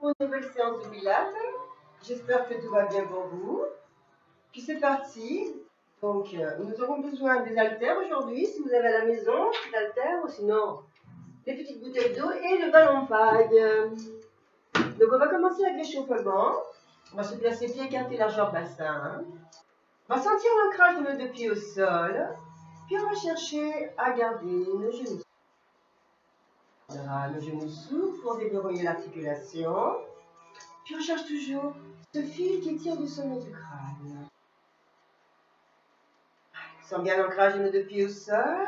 pour une nouvelle séance de pilates. J'espère que tout va bien pour vous. Puis c'est parti. Donc, nous aurons besoin des haltères aujourd'hui, si vous avez à la maison, des haltères, ou sinon les petites bouteilles d'eau et le ballon paille. Donc, on va commencer avec l'échauffement. On va se placer pieds écartés, largeur bassin. On va sentir l'ancrage de nos deux pieds au sol. Puis on va chercher à garder nos genoux. Nos genoux souples pour déverrouiller l'articulation. Puis on cherche toujours ce fil qui tire du sommet du crâne. On sent bien l'ancrage de nos deux pieds au sol.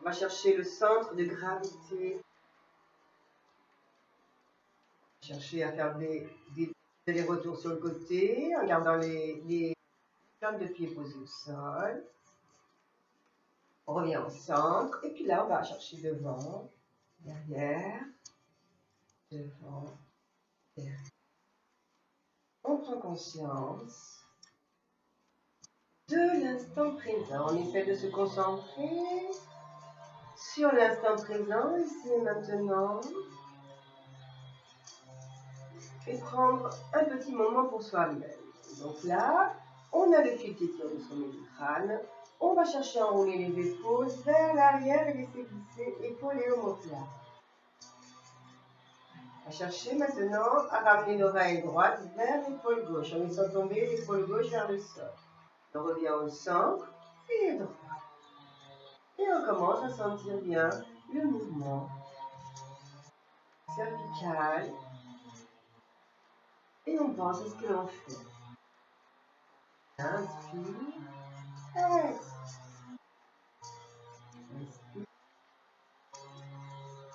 On va chercher le centre de gravité. Chercher à faire des allers-retours sur le côté en gardant les plantes de pieds posées au sol. On revient au centre et puis là on va chercher devant, derrière, devant, derrière. On prend conscience de l'instant présent. On essaie de se concentrer sur l'instant présent, ici et maintenant. Et prendre un petit moment pour soi-même. Donc là, on a le fil qui tire du sommet du crâne. On va chercher à enrouler les épaules vers l'arrière et laisser glisser épaules et omoplate. On va chercher maintenant à ramener l'oreille droite vers l'épaule gauche en laissant tomber l'épaule gauche vers le sol. On revient au centre et droit. Et on commence à sentir bien le mouvement cervical. Et on pense à ce que l'on fait. Inspire. Expire. Inspire.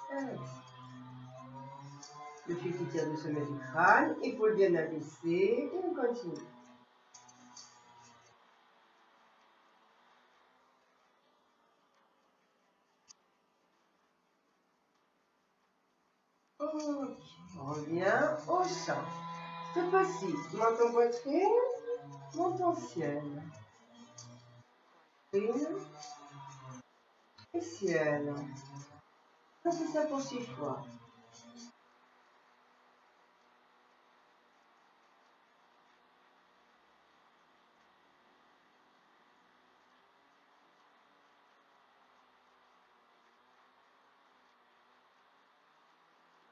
Expire. Le fil qui tire du sommet du crâne, épaules bien abaissées, et on continue. Ok, on revient au centre. Cette fois-ci, menton poitrine, menton ciel. Poitrine et ciel. On fait ça pour 6 fois.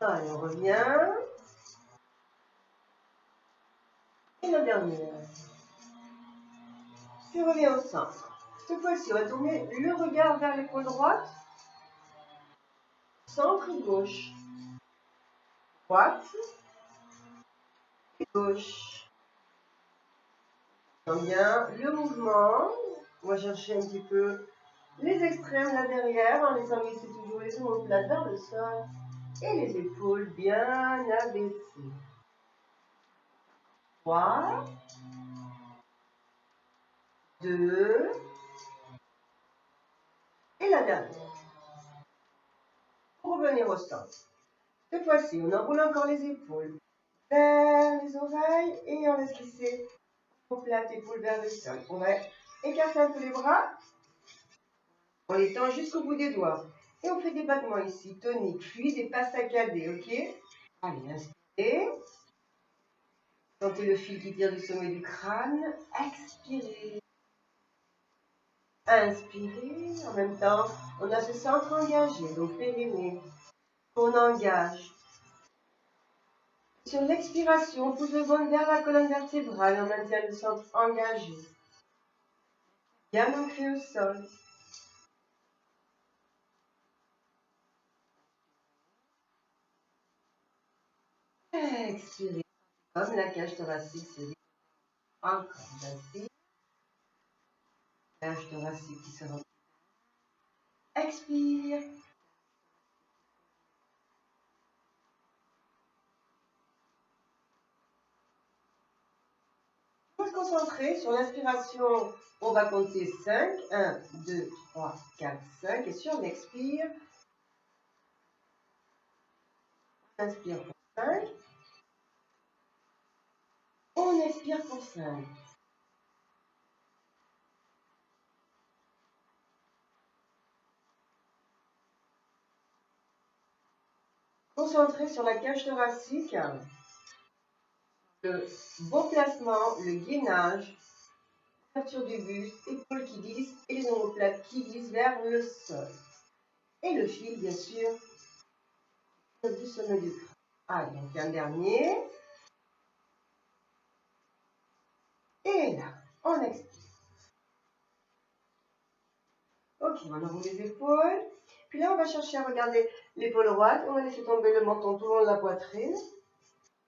Allez, on revient. Et la dernière. Puis on revient au centre. Cette fois-ci, on va tourner le regard vers l'épaule droite. Centre et gauche. Droite et gauche. On sent bien le mouvement. On va chercher un petit peu les extrêmes là derrière en laissant glisser toujours les omoplates vers le sol. Et les épaules bien abaissées. 3, 2, et la dernière. Pour revenir au centre. Cette fois-ci, on enroule encore les épaules vers les oreilles et on laisse glisser omoplate, épaules vers le sol. On va écarter un peu les bras. On les tend jusqu'au bout des doigts. Et on fait des battements ici, toniques, fluides et pas saccadés, ok? Allez, inspirez. Sentez le fil qui tire du sommet du crâne. Expirez. Inspirez. En même temps, on a ce centre engagé, donc périnée. On engage. Sur l'expiration, on pousse le ventre vers la colonne vertébrale et on maintient le centre engagé. Bien ancré au sol. Expirez. Comme la cage thoracique se détend. Encore d'inspire. Cage thoracique qui se remplit. Expire. On va se concentrer sur l'inspiration. On va compter 5. 1, 2, 3, 4, 5. Et sur l'expire, on inspire pour 5. On expire pour 5. Concentrez sur la cage thoracique, le bon placement, le gainage, l'ouverture du buste, épaules qui glissent et les omoplates qui glissent vers le sol. Et le fil, bien sûr, du sommet du crâne. Allez, on fait un dernier. Et là, on expire. Ok, on enroule les épaules. Puis là, on va chercher à regarder l'épaule droite. On va laisser tomber le menton tout le long de la poitrine.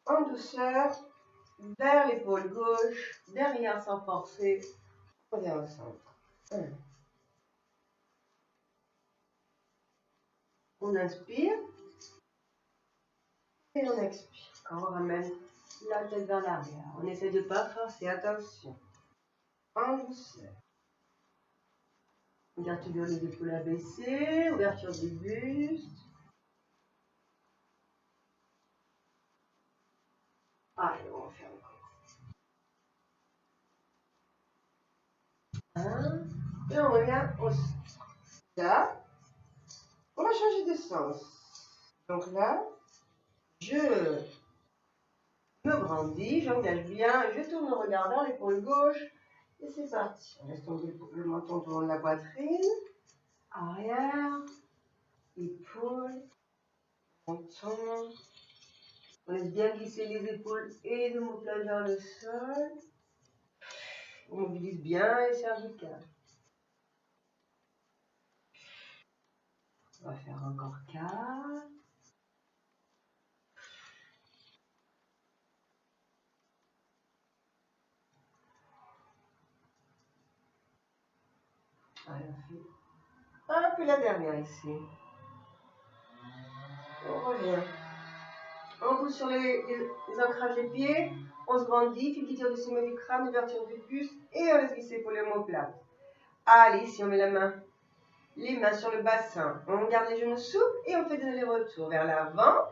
En douceur, vers l'épaule gauche, derrière sans forcer. On revient au centre. On inspire. Et on expire. Quand on ramène la tête vers l'arrière. On essaie de ne pas forcer, attention. En douceur. Ouverture des épaules abaissées, ouverture du buste. Allez, on va faire encore. Et on revient au centre. Là, on va changer de sens. Donc là, je me brandis, j'engage bien, je tourne le regard vers l'épaule gauche. Et c'est parti. On laisse tomber le menton tout le long de la poitrine. Arrière, épaule, menton. On laisse bien glisser les épaules et les omoplates vers le sol. On mobilise bien les cervicales. On va faire encore 4. Allez, on fait un peu la dernière ici. On revient. On pousse sur les ancrages des pieds. On se brandit, fil qui tire du sommet du crâne, ouverture du buste et on laisse glisser pour les omoplates. Allez, ici on met les mains sur le bassin. On garde les genoux souples et on fait des allers-retours vers l'avant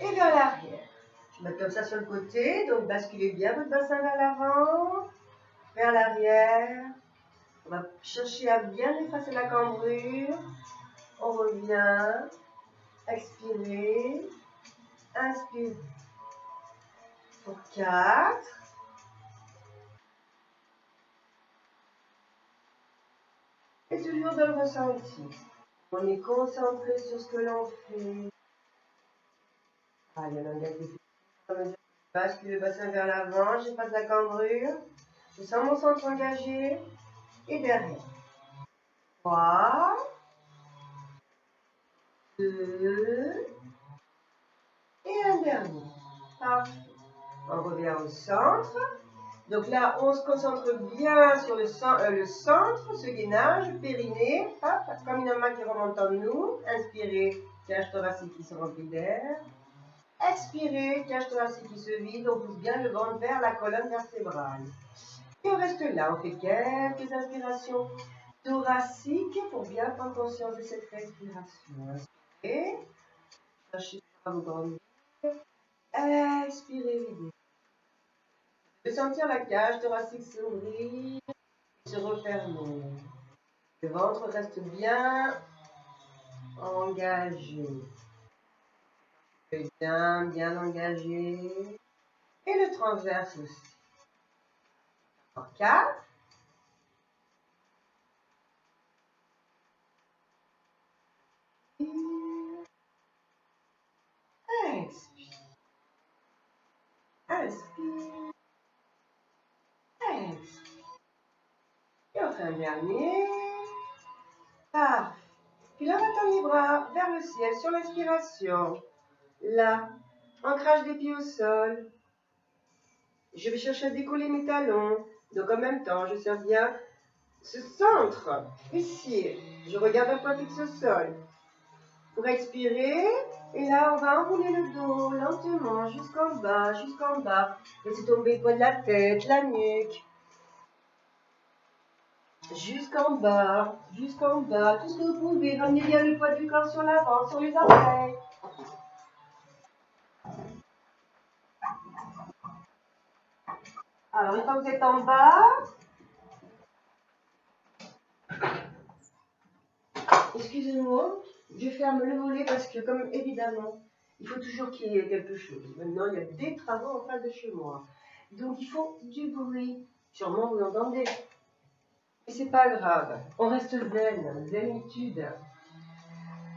et vers l'arrière. Je vais mettre comme ça sur le côté, donc basculez bien votre bassin vers l'avant, vers l'arrière. On va chercher à bien effacer la cambrure. On revient. Expirez. Inspirez. Pour 4. Et toujours dans le ressenti. On est concentré sur ce que l'on fait. Allez, on engage les pieds. Je bascule le bassin vers l'avant. J'efface la cambrure. Je sens mon centre engagé. Et derrière. 3. 2. Et un dernier. Parfait. On revient au centre. Donc là, on se concentre bien sur le centre, ce gainage, périnée, hop, comme une main qui remonte en nous. Inspirez, cage thoracique qui se remplit d'air. Expirez, cage thoracique qui se vide. On pousse bien le ventre vers la colonne vertébrale. Et on reste là, on fait quelques inspirations thoraciques pour bien prendre conscience de cette respiration. Inspirez, cherchez à vous grandir. Expirez, videz. Vous pouvez sentir la cage thoracique s'ouvrir et se refermer. Le ventre reste bien engagé. Bien, bien engagé. Et le transverse aussi. Encore 4. Expire. Inspire. Expire. Et on fait un dernier. Parfait. Puis là, on va tendre les bras vers le ciel sur l'inspiration. Là, ancrage des pieds au sol. Je vais chercher à décoller mes talons. Donc en même temps, je serre bien ce centre. Ici, je regarde un peu ce sol. Pour expirer, et là, on va enrouler le dos lentement jusqu'en bas, jusqu'en bas. Laissez tomber le poids de la tête, la nuque. Jusqu'en bas, jusqu'en bas. Tout ce que vous pouvez. Ramenez bien le poids du corps sur l'avant, sur les oreilles. Alors, une fois que vous êtes en bas, excusez-moi, je ferme le volet parce que, comme évidemment, Il faut toujours qu'il y ait quelque chose. Maintenant, il y a des travaux en face de chez moi. Donc, il faut du bruit. Sûrement, vous entendez. Mais c'est pas grave. On reste zen, zénitude.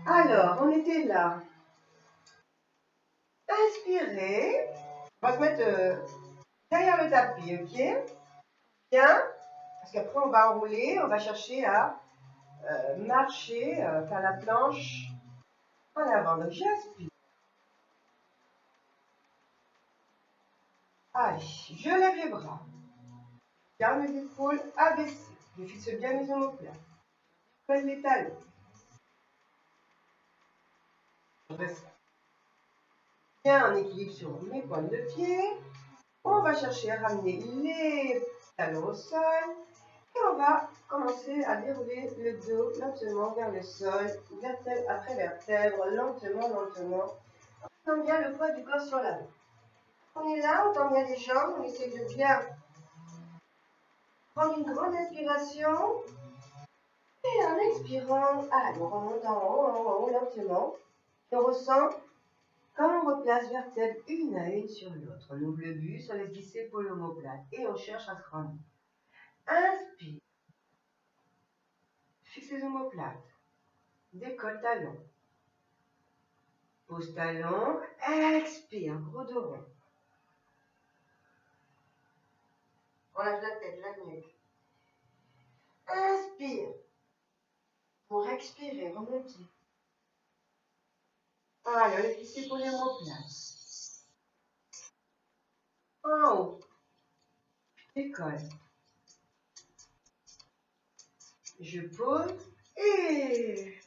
Alors, on était là. Inspirez. On va se mettre derrière le tapis, ok? Bien. Parce qu'après, on va enrouler. On va chercher à marcher, faire la planche en avant. Donc, j'inspire. Allez, je lève les bras. Garde mes épaules abaissées. Je fixe bien mes omoplates. Colle les talons. Je reste bien en équilibre sur mes pointes de pied. On va chercher à ramener les talons au sol. Et on va commencer à dérouler le dos lentement vers le sol, vertèbre après vertèbre, lentement, lentement. On tend bien le poids du corps sur la main. On est là, on tend bien les jambes, on essaie de bien prendre une grande inspiration. Et en expirant, allez, on remonte en haut, lentement. Et on ressent quand on replace vertèbre une à une sur l'autre. On ouvre le buste, on laisse glisser pour l'omoplate. Et on cherche à se grandir. Inspire. Fixe les omoplates. Décolle talon. Pose talon. Expire. Gros dos rond. On lâche la tête, la nuque. Inspire. Pour expirer, remonter. Allez, on laisse glisser pour l'omoplate. En haut. Décolle. Je pose et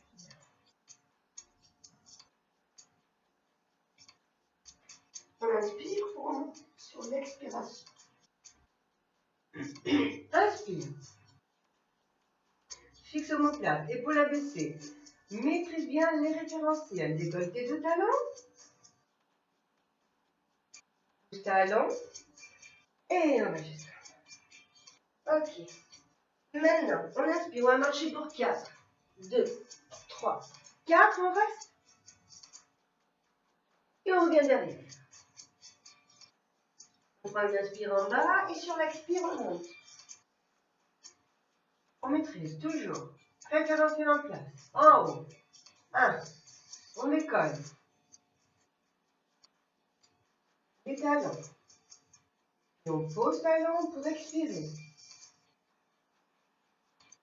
on inspire pour remonter sur l'expiration. Inspire. Fixe omoplate, épaules abaissées. Maîtrise bien les référentiels. Décolleté de talon. Talon. Et on va jusqu'à. Ok. Maintenant, on inspire. On va marcher pour 4, 2, 3, 4. On reste. Et on revient derrière. On prend une inspire en bas et sur l'expire, on monte. On maîtrise toujours. Référentiel en place. En haut. 1. On décolle. Les talons. Et on pose talon pour expirer.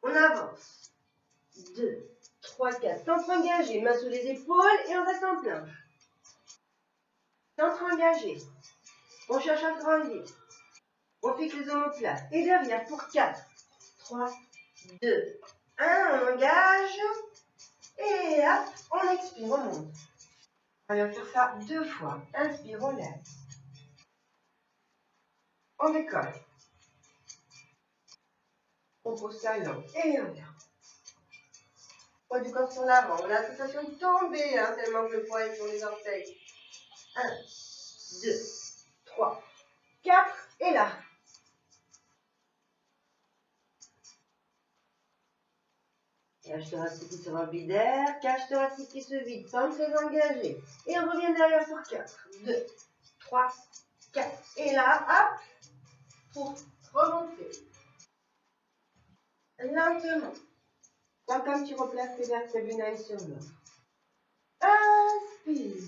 On avance. 2, 3, 4. Centre engagé. Main sous les épaules et on reste en planche. Centre engagé. On cherche à grandir. On fixe les omoplates. Et derrière pour 4, 3, 2, 1. On engage. Et hop, on expire, on monte. On va faire ça 2 fois. Inspire, on lève. On décolle. On pose talon et on vient. Poids du corps sur l'avant. On a la sensation de tomber, hein, tellement que le poids est sur les orteils. 1, 2, 3, 4. Et là. Cage thoracique qui se remplit d'air. Cage thoracique qui se vide. Centre très engagé. Et on revient derrière pour 4, 2, 3, 4. Et là, hop, pour remonter. Lentement. Comme tu replaces tes vertèbres une à une sur l'autre. Inspire.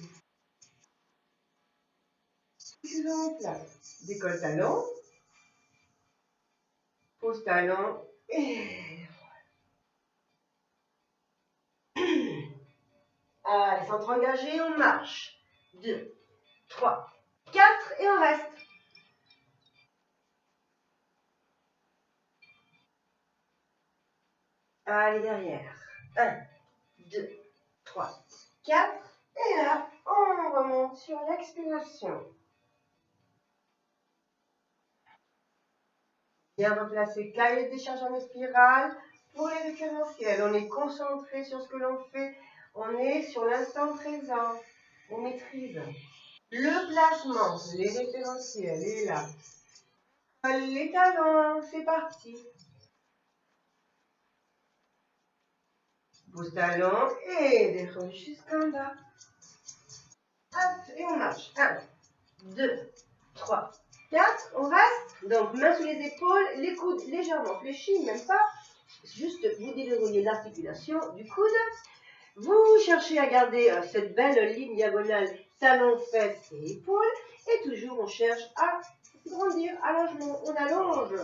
Fixe en place. Décolle talon. Pose talon. Et allez, centre engagé, on marche. 2, 3, 4 et on reste. Allez, derrière. 1, 2, 3, 4. Et là, on remonte sur l'expiration. Bien replacer cahier de décharge en spirale. Pour les référentiels, on est concentré sur ce que l'on fait. On est sur l'instant présent. On maîtrise. Le placement, les référentiels, et là. Les talons, c'est parti. Pose talon et descend jusqu'en bas. Hop, et on marche. 1, 2, 3, 4. On reste. Donc, mains sous les épaules, les coudes légèrement fléchis, même pas. Juste, vous déverrouillez l'articulation du coude. Vous cherchez à garder cette belle ligne diagonale talons, fesses et épaules. Et toujours, on cherche à grandir. Allongement, on allonge.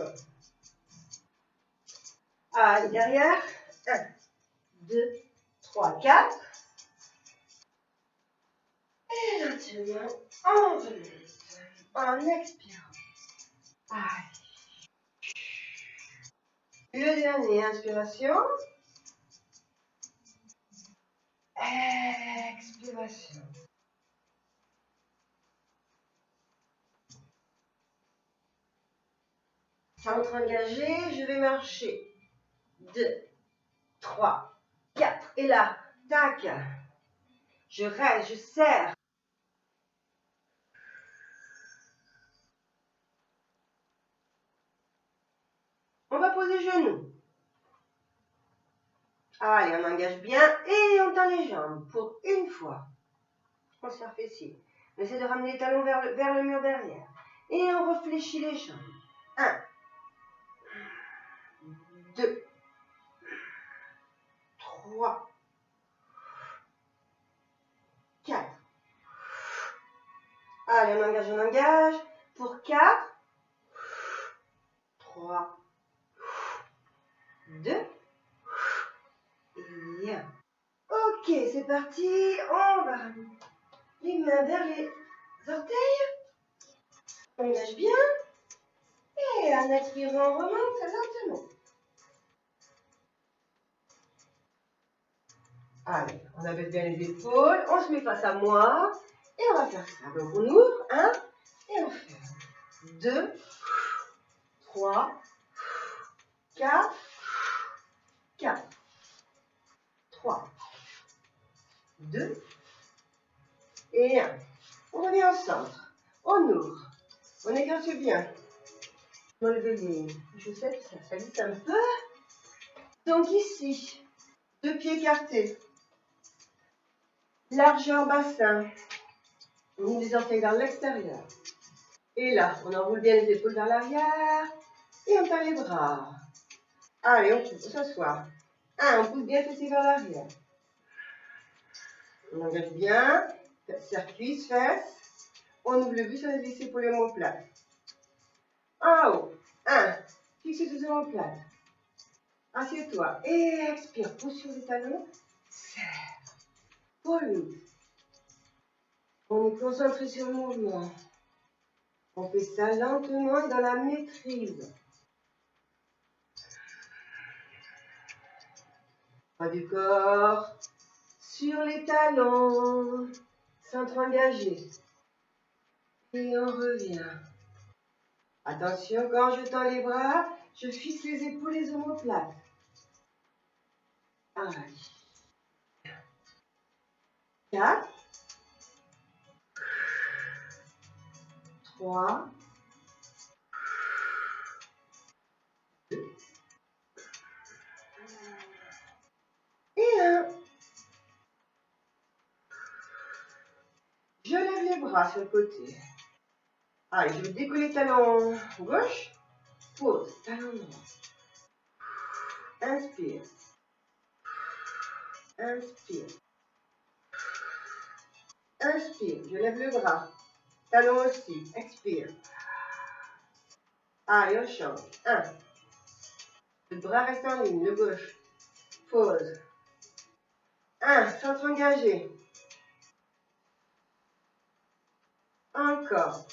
Allez, derrière. 1, 2, 3, 4. Et maintenant, on remonte. En expirant. Allez. Le dernier, inspiration. Expiration. Centre engagé, je vais marcher. 2, 3, 4. Et là, tac. Je reste, je serre. On va poser genoux. Allez, on engage bien et on tend les jambes pour une fois. On se fessier. On essaie de ramener les talons vers le mur derrière. Et on réfléchit les jambes. 1, 2, 3, 4. Allez, on engage. Pour 4, 3, 2, et 1. Ok, c'est parti. On va ramener les mains vers les orteils. On engage bien. Et en expirant, on remonte lentement. Allez, on abaisse bien les épaules. On se met face à moi. Et on va faire ça. Donc on ouvre. 1. Et on ferme. 2, 3, 4, 4, 3, 2 et 1. On revient au centre. On ouvre. On écarte bien. On va lever les chaussettes, ça glisse un peu. Donc ici, 2 pieds écartés. Largeur bassin. On ouvre les orteils vers l'extérieur. Et là, on enroule bien les épaules vers l'arrière. Et on tend les bras. Allez, on s'assoit. 1, on pousse bien fessier vers l'arrière. On engage bien. Serre cuisse, fesses. On ouvre le buste sur les épaules et omoplates. En haut. 1. Fixe tes omoplates. Assieds-toi. Et expire. Pousse sur les talons. Serre. Pose. On est concentré sur le mouvement. On fait ça lentement et dans la maîtrise. Poids du corps sur les talons. Centre engagé. Et on revient. Attention, quand je tends les bras, je fixe les épaules et les omoplates. Allez. 4. 3. 2. Et 1. Je lève les bras sur le côté. Allez, je vais décoller talon gauche. Pose, talon droit. Inspire. Inspire. Inspire. Je lève le bras. Talon aussi. Expire. Allez, on change. 1. Le bras reste en ligne. Le gauche. Pose. 1. Centre engagé. Encore.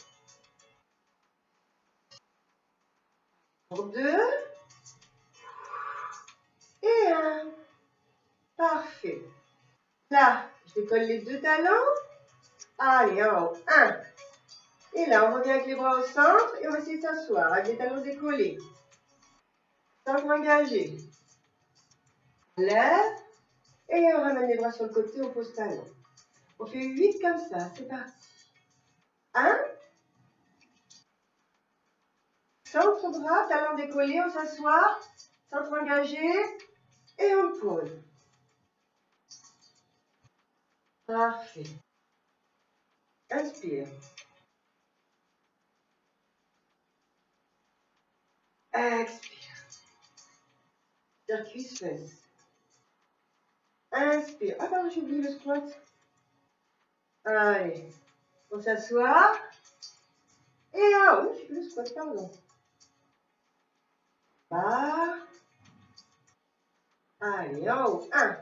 Pour 2. Et 1. Parfait. Là, je décolle les 2 talons. Allez, en haut. 1. Et là, on revient avec les bras au centre et on va essayer de s'asseoir avec les talons décollés. Centre engagé. On lève et on ramène les bras sur le côté, on pose talon. On fait 8 comme ça, c'est parti. 1. Centre bras, talon décollé, on s'assoit. Centre engagé et on pose. Parfait. Inspire. Expire. Circuit fesses. Inspire. Ah pardon, j'ai oublié le squat. Allez. On s'assoit. Et en haut, le squat, pardon. Barre. Allez, en haut. 1.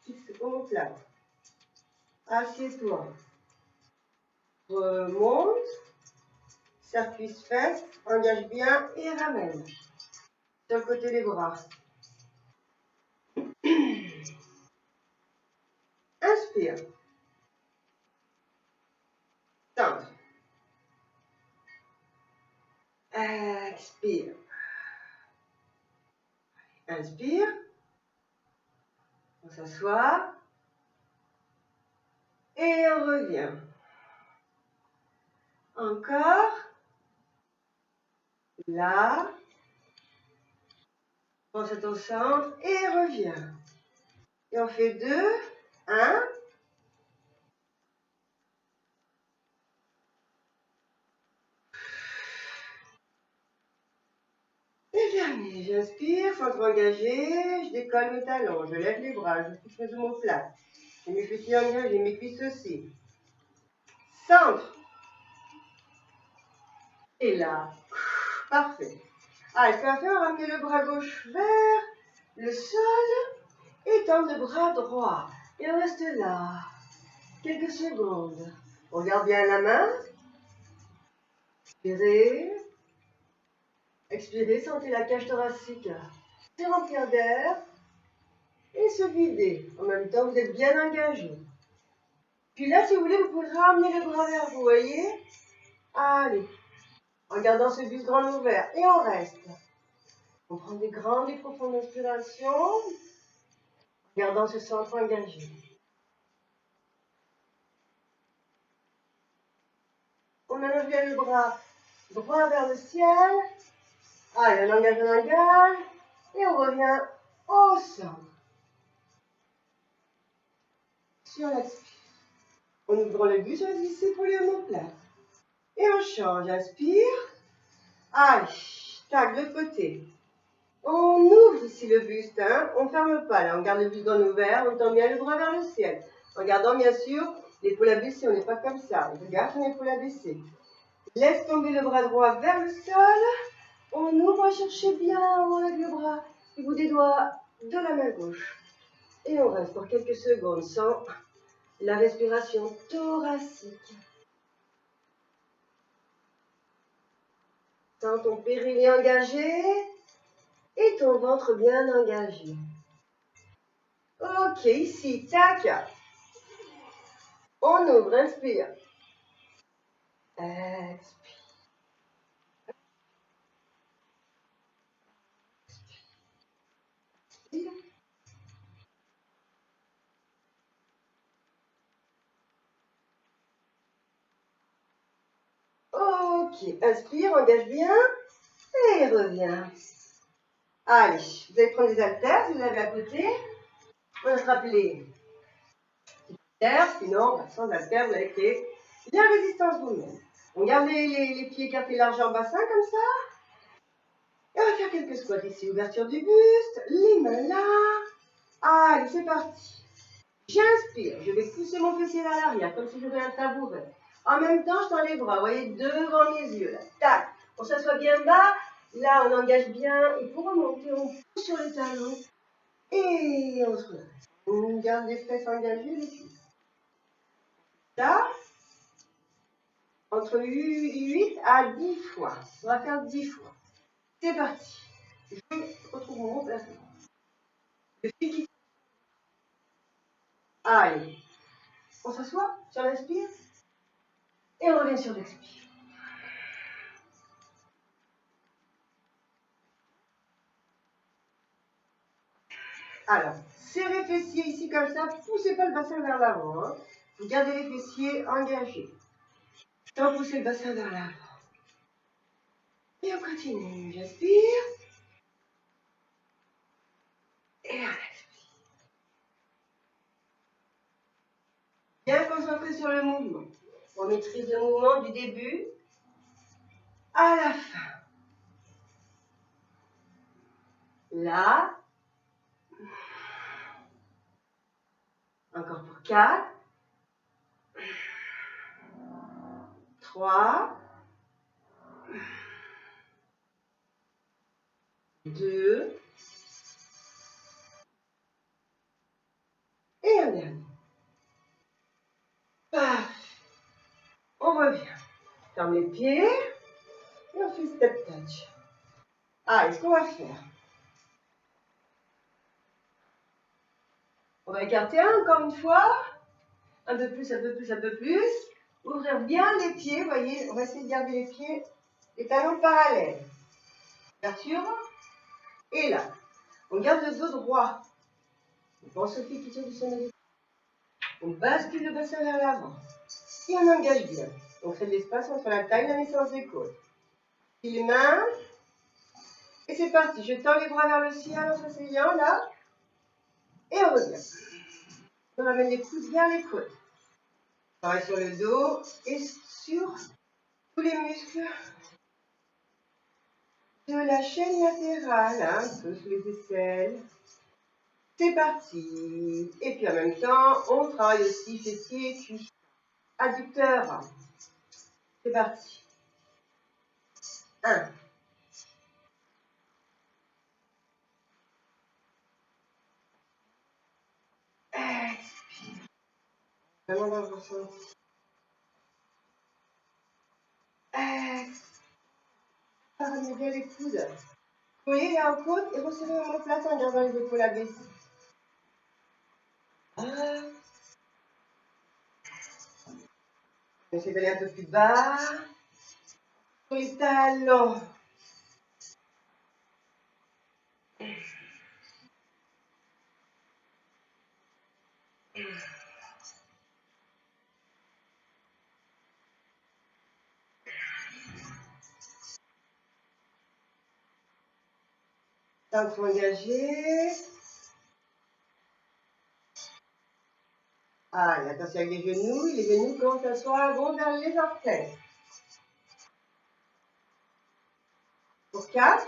Fixe omoplate. Assieds-toi. Remonte. Circuit fesses. Engage bien et ramène. Sur le côté des bras. Inspire. Tendre. Expire. Inspire. On s'assoit. Et on revient. Encore. Là. Pense à ton centre et reviens. Et on fait 2. 1. Et dernier. J'inspire, centre engagé. Je décolle mes talons. Je lève les bras. Je fixe mes omoplates. J'ai mes fessiers engagés, mes cuisses aussi. Centre. Et là. Parfait. Allez, ce qu'on va faire, on va ramener le bras gauche vers le sol et tendre le bras droit. Et on reste là. Quelques secondes. On regarde bien la main. Expirez. Expirez, sentez la cage thoracique se remplir d'air et se vider. En même temps, vous êtes bien engagé. Puis là, si vous voulez, vous pouvez ramener les bras vers vous, voyez. Allez. En gardant ce buste grand ouvert. Et on reste. On prend des grandes et profondes inspirations. En gardant ce centre engagé. On allonge bien le bras droit vers le ciel. Allez, on engage. Et on revient au centre. Sur l'expire. On ouvre le buste, on ici pour les omoplates. Et on change. Inspire. Allez, tac, de l'autre côté. On ouvre ici le buste, hein. On ne ferme pas là, on garde le buste grand ouvert, on tend bien le bras vers le ciel. En gardant bien sûr l'épaule abaissée, on n'est pas comme ça. On garde son épaule abaissée. Laisse tomber le bras droit vers le sol. On ouvre, cherchez bien, on lève le bras du bout des doigts de la main gauche. Et on reste pour quelques secondes sans la respiration thoracique. Sens ton périnée engagé et ton ventre bien engagé. Ok, ici, tac. On ouvre, inspire. Expire. Expire. Ok, inspire, engage bien et reviens. Allez, vous allez prendre des haltères, si vous avez à côté. On va se rappeler. Sinon, sans haltères, vous allez créer bien résistance vous-même. On garde les pieds écartés large en bassin comme ça. Et on va faire quelques squats ici. Ouverture du buste, les mains là. Allez, c'est parti. J'inspire, je vais pousser mon fessier vers l'arrière, comme si j'avais un tabouret. En même temps, je tends les bras, vous voyez, devant mes yeux, là. Tac, on s'assoit bien bas, là, on engage bien, et pour remonter, on pousse sur les talons, et on se redresse. On garde les fesses engagées, les cuisses. Là, entre 8 à 10 fois. On va faire 10 fois. C'est parti. Je retrouve mon placement. Je fixe. Allez. On s'assoit sur l'inspire, et on revient sur l'expire. Alors, serrez les fessiers ici comme ça, poussez pas le bassin vers l'avant. Hein. Vous gardez les fessiers engagés. Sans pousser le bassin vers l'avant. Et on continue. J'inspire. Et on expire. Bien concentré sur le mouvement. On maîtrise le mouvement du début à la fin. Là. Encore pour 4. 3. 2. Et un dernier. Paf. On revient. Ferme les pieds. Et on fait step touch. Ah, ce qu'on va faire. On va écarter encore une fois. Un peu plus, un peu plus, un peu plus. Ouvrir bien les pieds. Vous voyez, on va essayer de garder les pieds, les talons parallèles. Ouverture. Et là, on garde le dos droit. On pense au pied qui tient du sommet. On bascule le bassin vers l'avant. Et on engage bien. On crée de l'espace entre la taille et la naissance des côtes. Les mains. Et c'est parti. Je tends les bras vers le ciel en s'asseyant là. Et on revient. On ramène les coudes vers les côtes. On travaille sur le dos et sur tous les muscles de la chaîne latérale, un peu sous les aisselles. C'est parti. Et puis en même temps, on travaille aussi fessiers et cuisses. Adducteurs. C'est parti. 1. Expire. Vraiment dans le ressenti. Expire. Ramenez bien les coudes. Vous voyez, là en côte et resserrez l'omoplate en gardant les épaules abaissées. On essaie d'aller un peu plus bas. Sur les talons. Centre engagé. Allez, attention avec les genoux. Les genoux commencent à s'asseoir, vont vers les orteils. Pour 4.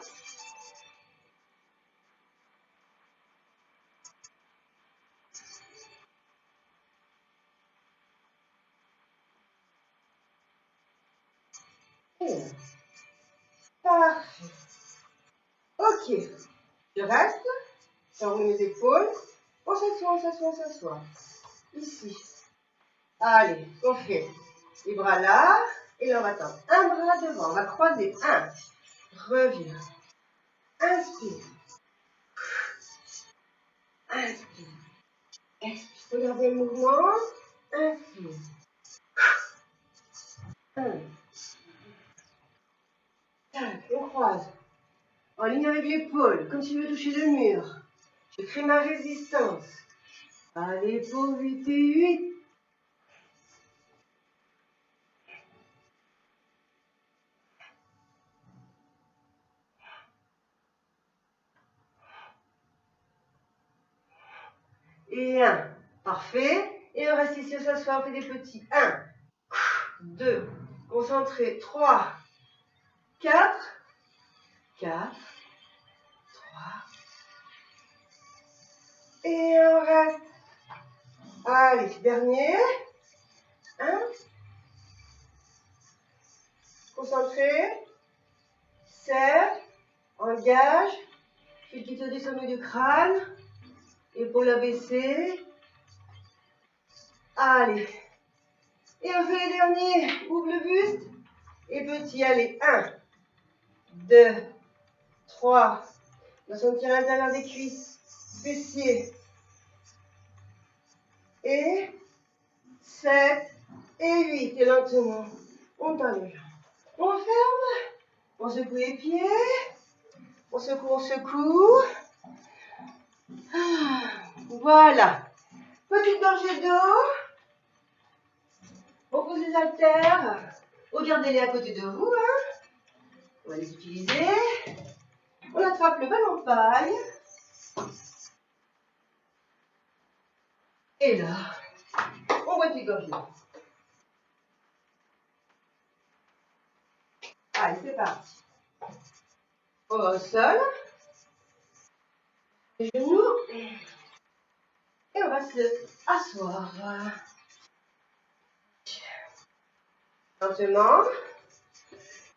Et parfait. Ok. Je reste. J'enroule mes épaules. On s'assoit, on s'assoit, on s'assoit. Ici. Allez, on fait les bras là. Et là, on va tendre un bras devant. On va croiser. 1. Reviens. Inspire. Inspire. Expire. Regardez le mouvement. Inspire. 1. Tac, on croise. En ligne avec l'épaule, comme si je veux toucher le mur. Je crée ma résistance. Allez, pour 8 et 8. Et 1. Parfait. Et on reste ici, on s'assoit, on fait des petits. 1, 2, concentré. 3, 4, 4, 3. Et on reste. Allez, dernier. 1. Concentré. Serre. Engage. Fil qui te descend du crâne. Épaules abaissées. Allez. Et on fait les derniers. Ouvre le buste. Et petit, allez. 1, 2, 3. On va sentir l'intérieur des cuisses. Fessiers. Et 7 et 8. Et lentement, on tend les jambes. On ferme. On secoue les pieds. On secoue, on secoue. Voilà. Petite gorgée d'eau. On pose les haltères. Regardez-les à côté de vous. On va les utiliser. On attrape le ballon de paille. Et là, on petit copine. Allez, c'est parti. On va au sol. Les genoux. Et on va se asseoir. Lentement.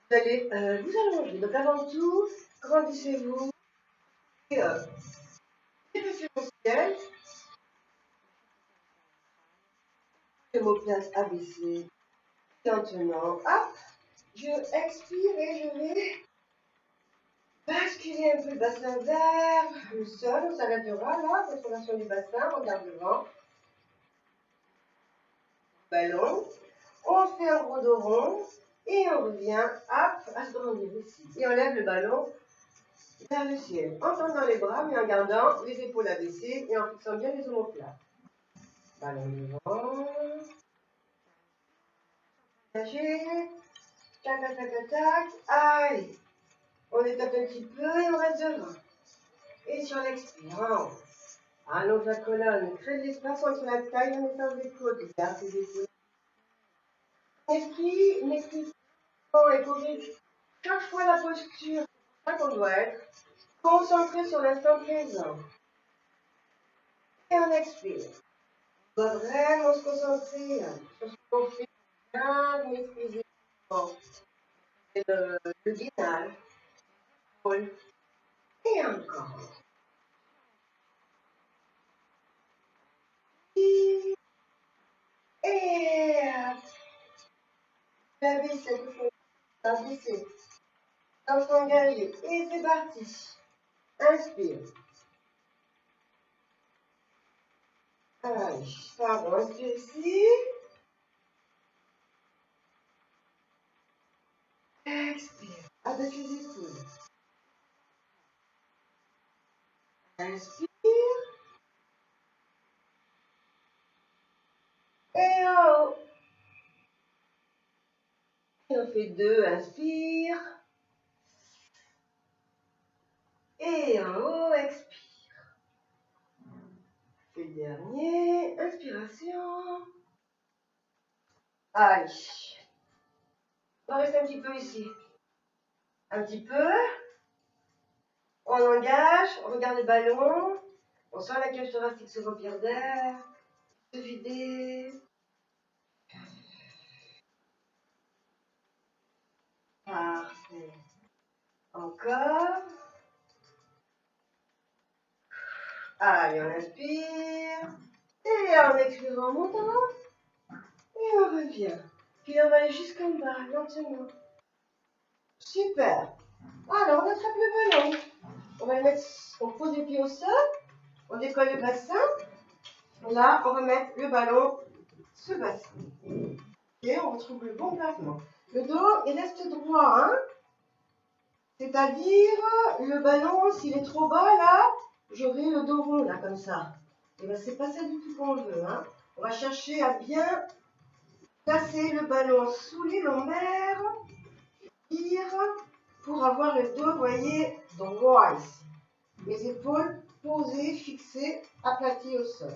Vous allez vous allonger. Donc avant tout, grandissez-vous. Et réfléchissez au ciel. L'omoplate abaissée. Maintenant, hop. Je expire et je vais basculer un peu le bassin vers le sol. On s'arrêtera là, respiration du bassin, regarde devant. Ballon. On fait un gros dos rond et on revient hop, à se grandir ici. Et on lève le ballon vers le ciel, en tendant les bras mais en gardant les épaules abaissées et en fixant bien les omoplates. Ballon devant. Tac, tac, tac, tac. Allez. On étape un petit peu et on reste devant. Et sur l'expirant, allonge la colonne, crée de l'espace entre la taille et l'épaule des côtes. Garde les épaules. L'esprit est corrige chaque fois la posture. C'est ça qu'on doit être concentré sur l'instant présent. Et on expire. On doit vraiment se concentrer sur ce qu'on fait. Bien maîtriser le guinage. Et encore. Et abaisser, abaisser. On s'engage. Et c'est parti. Inspire. Allez, pardon, inspire ici. Expire. Abaisse les épaules. Inspire. Et en haut. Et on fait 2. Inspire. Et en haut, expire. C'est le dernier. Inspiration. Allez. On va rester un petit peu ici. Un petit peu. On engage. On regarde le ballon. On sent la cage thoracique se remplir d'air. Se vider. Parfait. Encore. Allez, on inspire. Et on expire en montant. Et on revient. Puis on va aller jusqu'en bas, lentement. Super. Alors, on attrape le ballon. On va le mettre, on pose les pieds au sol. On décolle le bassin. Là, on va mettre le ballon sur le bassin. Et on retrouve le bon placement. Le dos, il reste droit. Hein. C'est-à-dire, le ballon, s'il est trop bas, là, j'aurai le dos rond, là, comme ça. Et bien, c'est pas ça du tout qu'on veut. Hein. On va chercher à bien placer le ballon sous les lombaires. Pour avoir le dos, vous voyez, droit ici. Les épaules posées, fixées, aplaties au sol.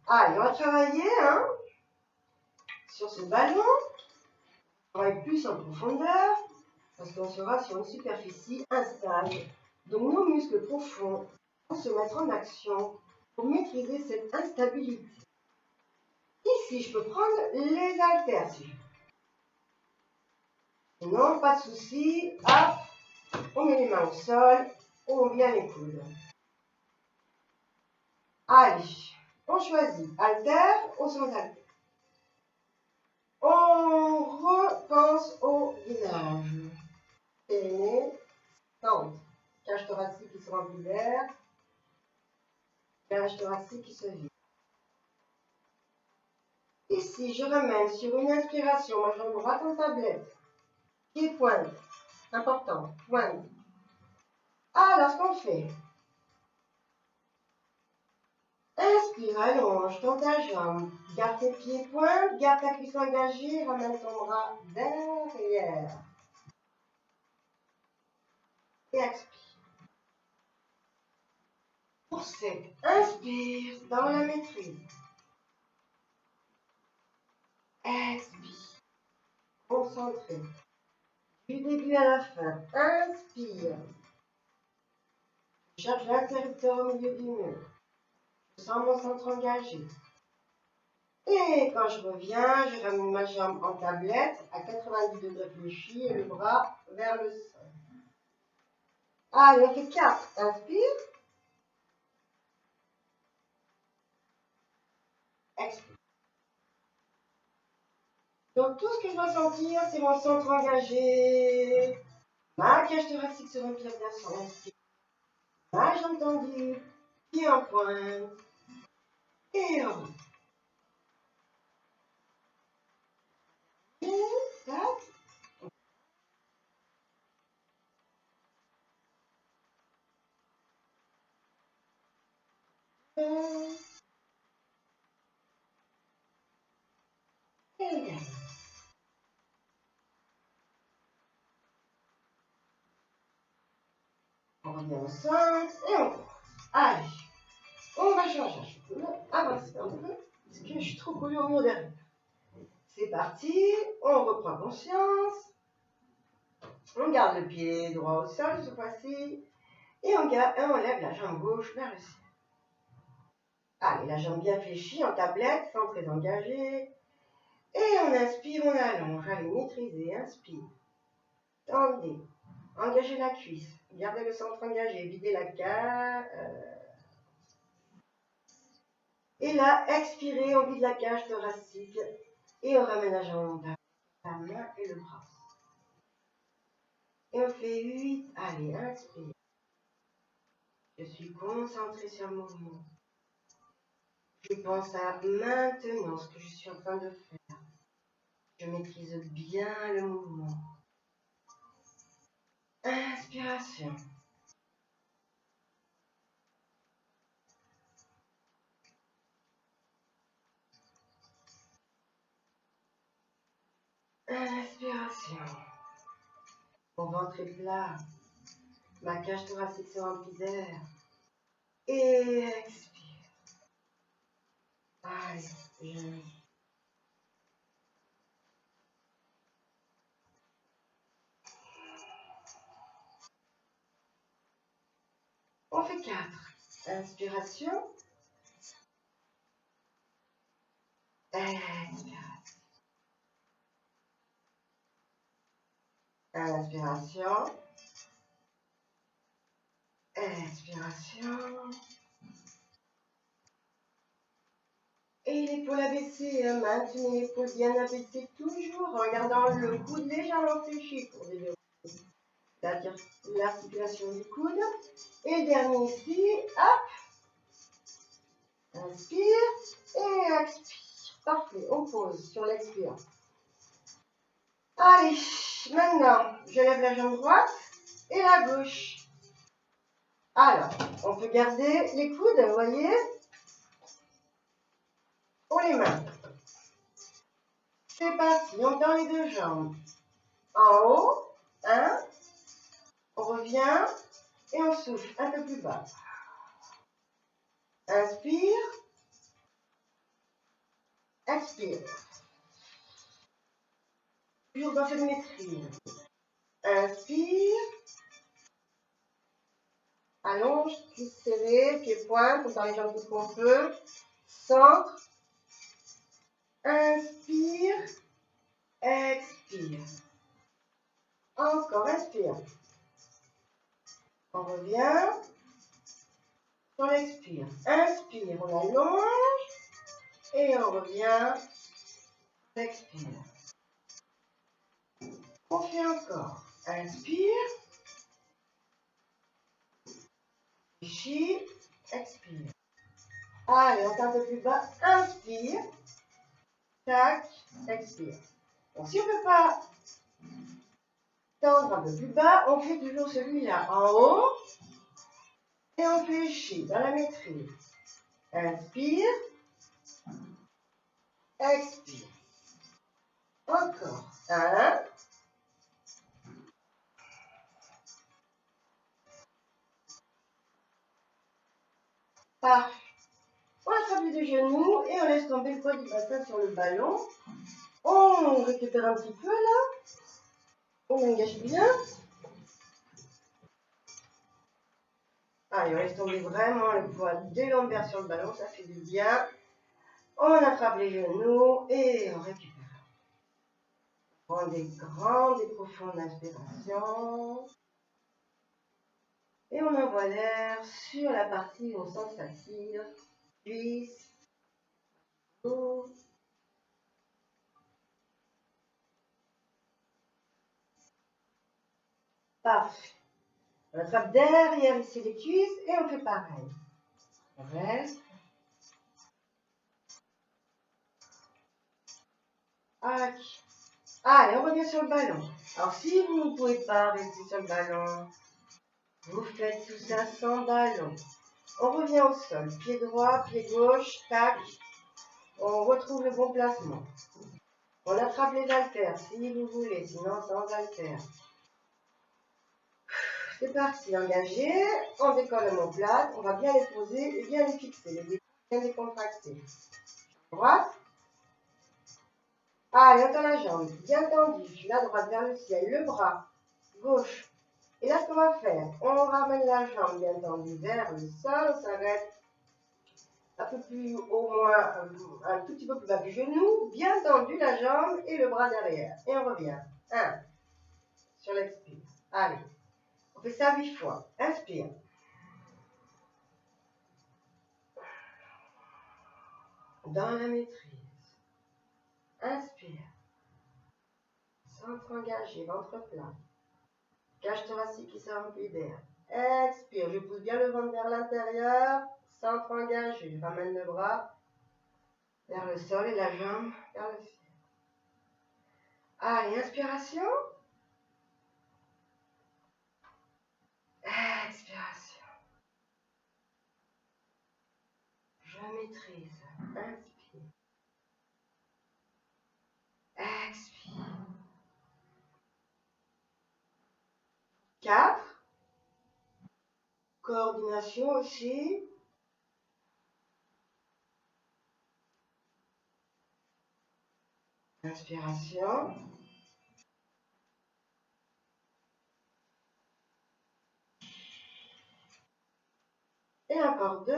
Allez, on va travailler sur ce ballon. On va être plus en profondeur parce qu'on sera sur une superficie instable. Donc nos muscles profonds vont se mettre en action pour maîtriser cette instabilité. Ici, je peux prendre les haltères si je veux. Sinon, pas de souci. Hop, on met les mains au sol, on vient les coudes. Allez, on choisit haltère ou sans haltère. On repense au gainage. Périnée, centre. Cage thoracique qui se remplit d'air. Cage thoracique qui se vide. Ici, je ramène sur une inspiration ma jambe droite en tablette. Pied pointe. Important. Pointe. Alors, ce qu'on fait. Inspire, allonge, tends ta jambe. Garde tes pieds points, garde ta cuisse engagée, ramène ton bras derrière. Et expire. Pour cette inspire dans la maîtrise. Expire. Concentré. Du début à la fin. Inspire. Je cherche l'interrupteur au milieu du mur. Je sens mon centre engagé. Et quand je reviens, je ramène ma jambe en tablette à 90 degrés fléchis et le bras vers le sol. Allez, on fait 4. Inspire. Expire. Donc tout ce que je dois sentir, c'est mon centre engagé. Ma cage thoracique se remplit bien. Inspire. Ma jambe tendue. Pied en pointe. Et on va. Et 4. Et on revient au centre et on commence. Allez, on va changer. Je peux avancer un peu parce que je suis trop collée au mur derrière. C'est parti, on reprend conscience. On garde le pied droit au sol cette fois-ci. Et on lève la jambe gauche vers le ciel. Allez, la jambe bien fléchie en tablette, sans très engagée. Et on inspire, on allonge. Allez, maîtrisez, inspire. Tendez. Engagez la cuisse. Gardez le centre engagé. Videz la cage. Et là, expirez, on vide la cage thoracique. Et on ramène la jambe la main et le bras. Et on fait 8. Allez, inspire. Je suis concentrée sur le mouvement. Je pense à maintenant ce que je suis en train de faire. Je maîtrise bien le mouvement. Inspiration. Inspiration. Mon ventre est plat. Ma cage thoracique se remplit d'air. Et expire. Allez, on fait 4. Inspiration. Expiration. Inspiration. Expiration. Et l'épaule abaissée, maintenez l'épaule bien abaissée toujours en gardant le coude légèrement fléchi pour développer l'articulation du coude. Et le dernier ici, hop, inspire et expire. Parfait, on pose sur l'expire. Allez, maintenant, je lève la jambe droite et la gauche. Alors, on peut garder les coudes, vous voyez, ou les mains. C'est parti, on tend les deux jambes. En haut, 1, on revient et on souffle un peu plus bas. Inspire, expire. Toujours dans cette maîtrise. Inspire, allonge, cuisse serrée, pied pointe, on tend les jambes tout qu'on peut. Centre, inspire, expire. Encore, inspire. On revient sur l'expire. Inspire, on allonge et on revient. Expire. On fait encore. Inspire. Fléchis. Expire. Allez, on tente un peu plus bas. Inspire. Tac. Expire. Bon, si on ne peut pas tendre un peu plus bas, on fait toujours celui-là en haut. Et on fléchit dans la maîtrise. Inspire. Expire. Encore. 1. Parfait. On attrape les deux genoux et on laisse tomber le poids du bassin sur le ballon. On récupère un petit peu là. On engage bien. Allez, on laisse tomber vraiment le poids des lombaires sur le ballon, ça fait du bien. On attrape les genoux et on récupère. Prends des grandes et profondes inspirations. Et on envoie l'air sur la partie où on sent que ça tire. Cuisse. Dos. Parfait. On attrape derrière ici les cuisses et on fait pareil. On reste. Allez, on revient sur le ballon. Alors, si vous ne pouvez pas rester sur le ballon, vous faites tout ça sans ballon. On revient au sol. Pied droit, pied gauche, tac. On retrouve le bon placement. On attrape les haltères si vous voulez, sinon sans haltères. C'est parti, engagé. On décolle l'omoplate. On va bien les poser et bien les fixer. Les épaules bien décontractées. Droite. Allez, on tend la jambe, bien tendue, la droite vers le ciel, le bras gauche. Et là, ce qu'on va faire, on ramène la jambe bien tendue vers le sol, on s'arrête un peu plus, au moins un tout petit peu plus bas du genou, bien tendu la jambe et le bras derrière. Et on revient. 1, sur l'expire. Allez, on fait ça 8 fois. Inspire. Dans la maîtrise. Inspire. Centre engagé, ventre plat. Cage thoracique qui se remplit d'air. Expire, je pousse bien le ventre vers l'intérieur. Centre engagé, je ramène le bras vers le sol et la jambe vers le ciel. Allez, inspiration. Expiration. Je maîtrise. Inspire. Expire. 4. Coordination aussi. Inspiration. Et encore 2.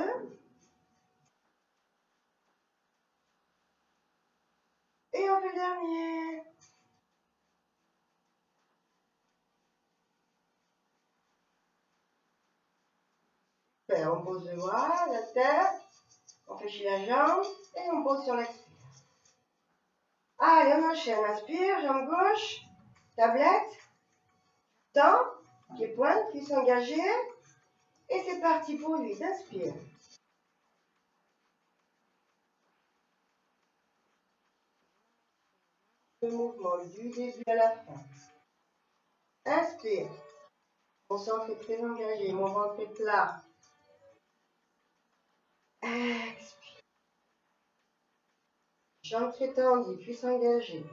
Et on fait le dernier. Super, on pose le bras, la tête. On fléchit la jambe et on pose sur l'expire. Allez, on enchaîne. Inspire, jambe gauche, tablette, temps, pied pointe, cuisse engagée. Et c'est parti pour 8. Inspire. Le mouvement du début à la fin. Inspire. Mon centre est très engagé, mon ventre est plat. Expire. Jambe très tendue, cuisse engagée.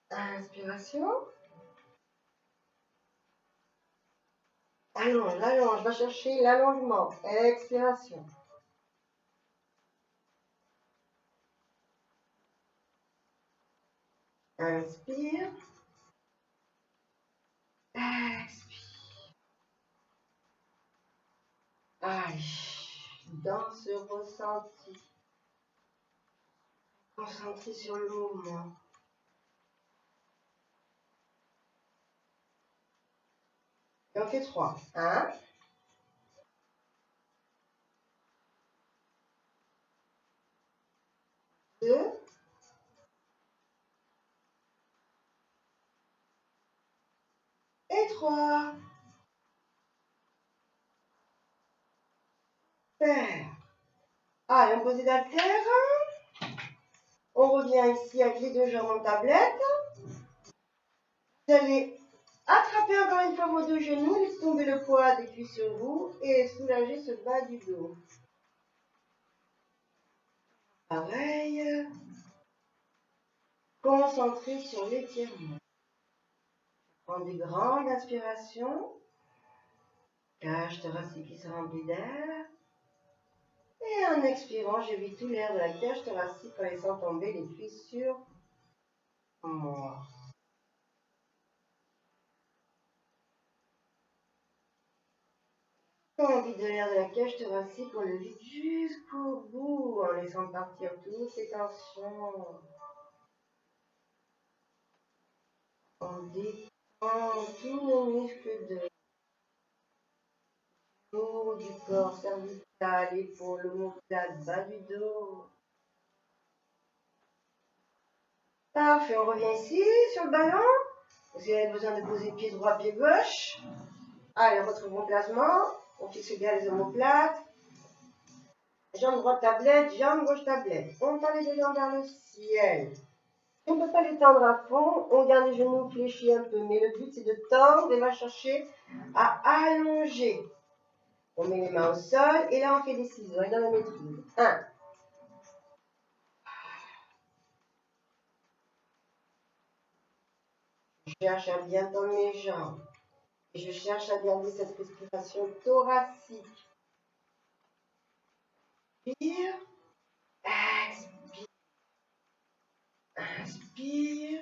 Inspiration. Allonge, allonge, va chercher l'allongement. Expiration. Inspire. Expire. Allez, dans ce ressenti. Concentré sur le mouvement. Et on fait 3. 1. 2. Et 3. Super. Allez, on pose les haltères. On revient ici avec les deux jambes en tablette. Vous allez attraper encore une fois vos deux genoux, laissez tomber le poids des cuisses sur vous et soulager ce bas du dos. Pareil. Concentrez sur l'étirement. Prends des grandes inspirations. Cage thoracique qui se remplit d'air. Et en expirant, je vis tout l'air de la cage thoracique en laissant tomber les cuisses sur moi. Quand on vide l'air de la cage thoracique, on le vide jusqu'au bout en laissant partir toutes ces tensions. On détend tous nos muscles de haut du corps cervical, épaule, omoplate, bas du dos. Parfait, on revient ici sur le ballon. Vous avez besoin de poser pied droit, pied gauche. Allez, retrouvons placement. On fixe bien les omoplates. Jambe droite tablette, jambe gauche tablette. On tend les deux jambes vers le ciel. Si on ne peut pas les tendre à fond, on garde les genoux fléchis un peu. Mais le but, c'est de tendre et va chercher à allonger. On met les mains au sol et là, on fait des ciseaux. Et dans la maîtrise. 1. Je cherche à bien tendre mes jambes. Et je cherche à garder cette respiration thoracique. Inspire. Expire. Inspire.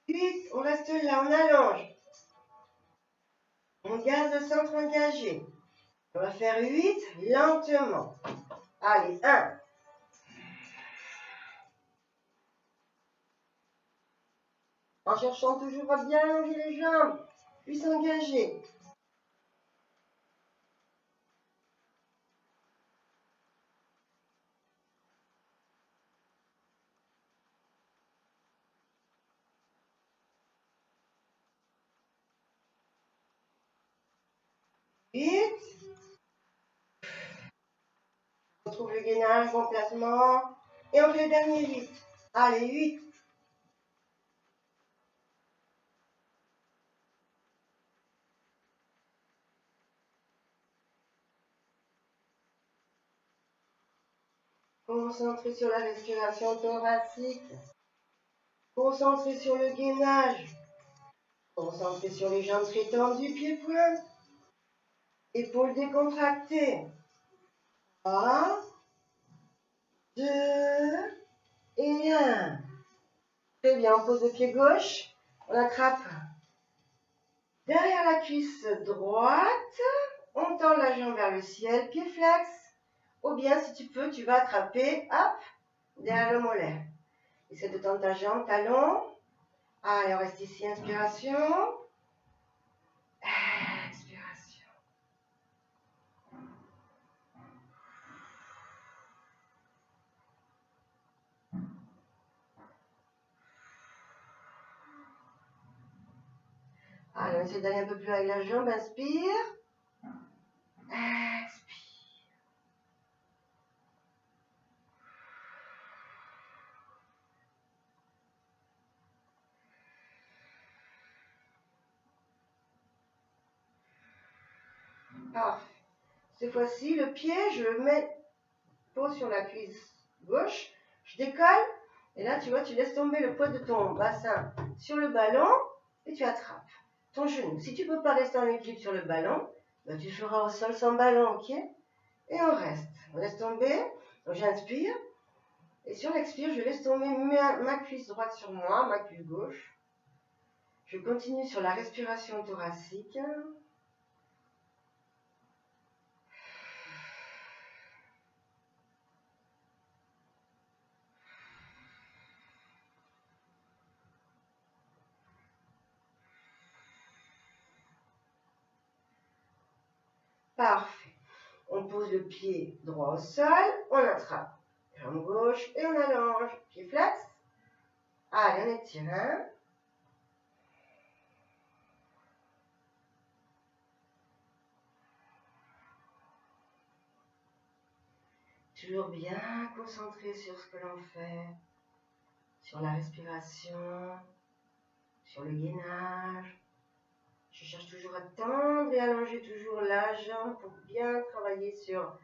Puis, on reste là, on allonge. On garde le centre engagé. On va faire 8 lentement. Allez, 1. En cherchant toujours à bien allonger les jambes, puis s'engager. 8. On retrouve le gainage, bon placement. Et on fait le dernier 8. Allez, 8. Concentrez sur la respiration thoracique. Concentrez sur le gainage. Concentrez sur les jambes très tendues, pieds-pointes. Épaules décontractées. 3, 2 et 1. Très bien, on pose le pied gauche. On attrape derrière la cuisse droite. On tend la jambe vers le ciel, pied flex. Ou bien, si tu peux, tu vas attraper, hop, derrière le mollet. Essaie de tendre ta jambe, talon. Allez, on reste ici, inspiration. Expiration. Allez, on essaie d'aller un peu plus avec la jambe, inspire. Expire. Parfait. Cette fois-ci, le pied, je le mets, pose sur la cuisse gauche. Je décolle. Et là, tu vois, tu laisses tomber le poids de ton bassin sur le ballon et tu attrapes ton genou. Si tu ne peux pas rester en équilibre sur le ballon, ben tu le feras au sol sans ballon, ok? Et on reste. On laisse tomber. Donc j'inspire. Et sur l'expire, je laisse tomber ma cuisse droite sur moi, ma cuisse gauche. Je continue sur la respiration thoracique. Parfait. On pose le pied droit au sol, on attrape. Jambe gauche et on allonge. Pied flex. Allez, on étire. Hein? Toujours bien concentré sur ce que l'on fait, sur la respiration, sur le gainage. Je cherche toujours à tendre et allonger toujours la jambe pour bien travailler sur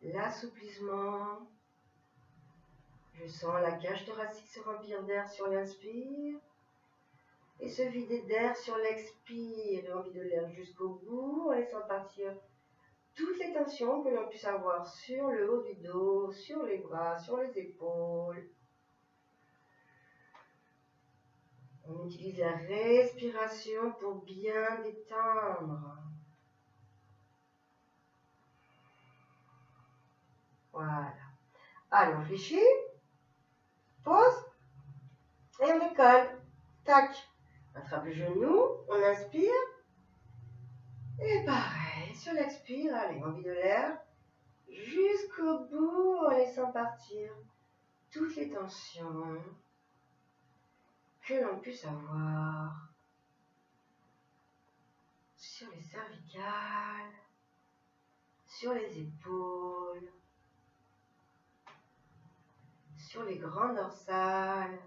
l'assouplissement. Je sens la cage thoracique se remplir d'air sur l'inspire. Et se vider d'air sur l'expire. Et on vide l'air jusqu'au bout en laissant partir toutes les tensions que l'on puisse avoir sur le haut du dos, sur les bras, sur les épaules. On utilise la respiration pour bien détendre. Voilà. Allez, on fléchit. Pause. Et on décolle. Tac. On attrape le genou. On inspire. Et pareil, sur l'expire, allez, on vide l'air jusqu'au bout en laissant partir toutes les tensions que l'on puisse avoir sur les cervicales, sur les épaules, sur les grandes dorsales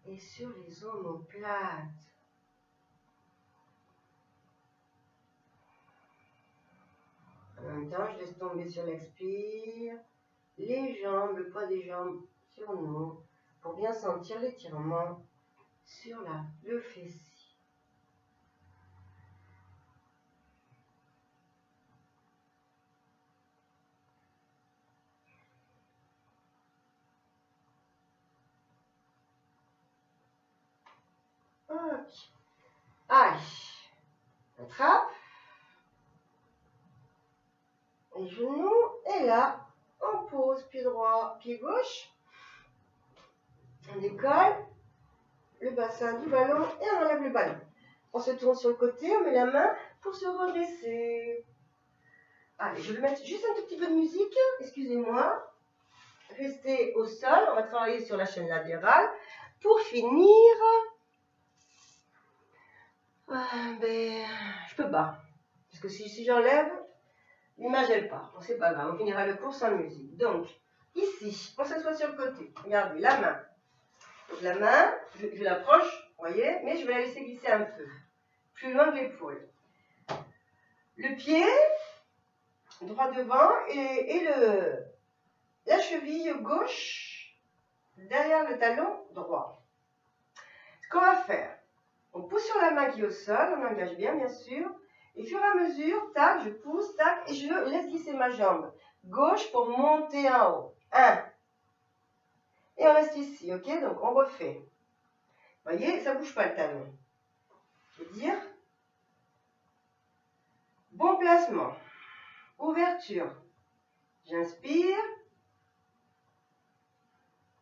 et sur les omoplates. En même temps, je laisse tomber sur l'expire les jambes, le poids des jambes sur nous pour bien sentir l'étirement sur le fessier. Ok. Allez, attrape. Les genoux. Et là, on pose pied droit, pied gauche. On décolle le bassin du ballon et on enlève le ballon. On se tourne sur le côté, on met la main pour se redresser. Allez, je vais mettre juste un tout petit peu de musique. Excusez-moi. Restez au sol. On va travailler sur la chaîne latérale. Pour finir, je peux pas. Parce que si j'enlève, l'image elle part. Bon, c'est pas grave, on finira le cours sans musique. Donc, ici, on s'assoit sur le côté. Regardez, la main. Donc, la main, je l'approche, vous voyez, mais je vais la laisser glisser un peu. Plus loin que l'épaule. Le pied, droit devant, et la cheville gauche derrière le talon droit. Ce qu'on va faire, on pousse sur la main qui est au sol, on engage bien sûr. Et au fur et à mesure, tac, je pousse, tac, et je laisse glisser ma jambe gauche pour monter en haut. 1. Et on reste ici, ok? Donc on refait. Vous voyez, ça ne bouge pas le talon. Je veux dire, bon placement. Ouverture. J'inspire.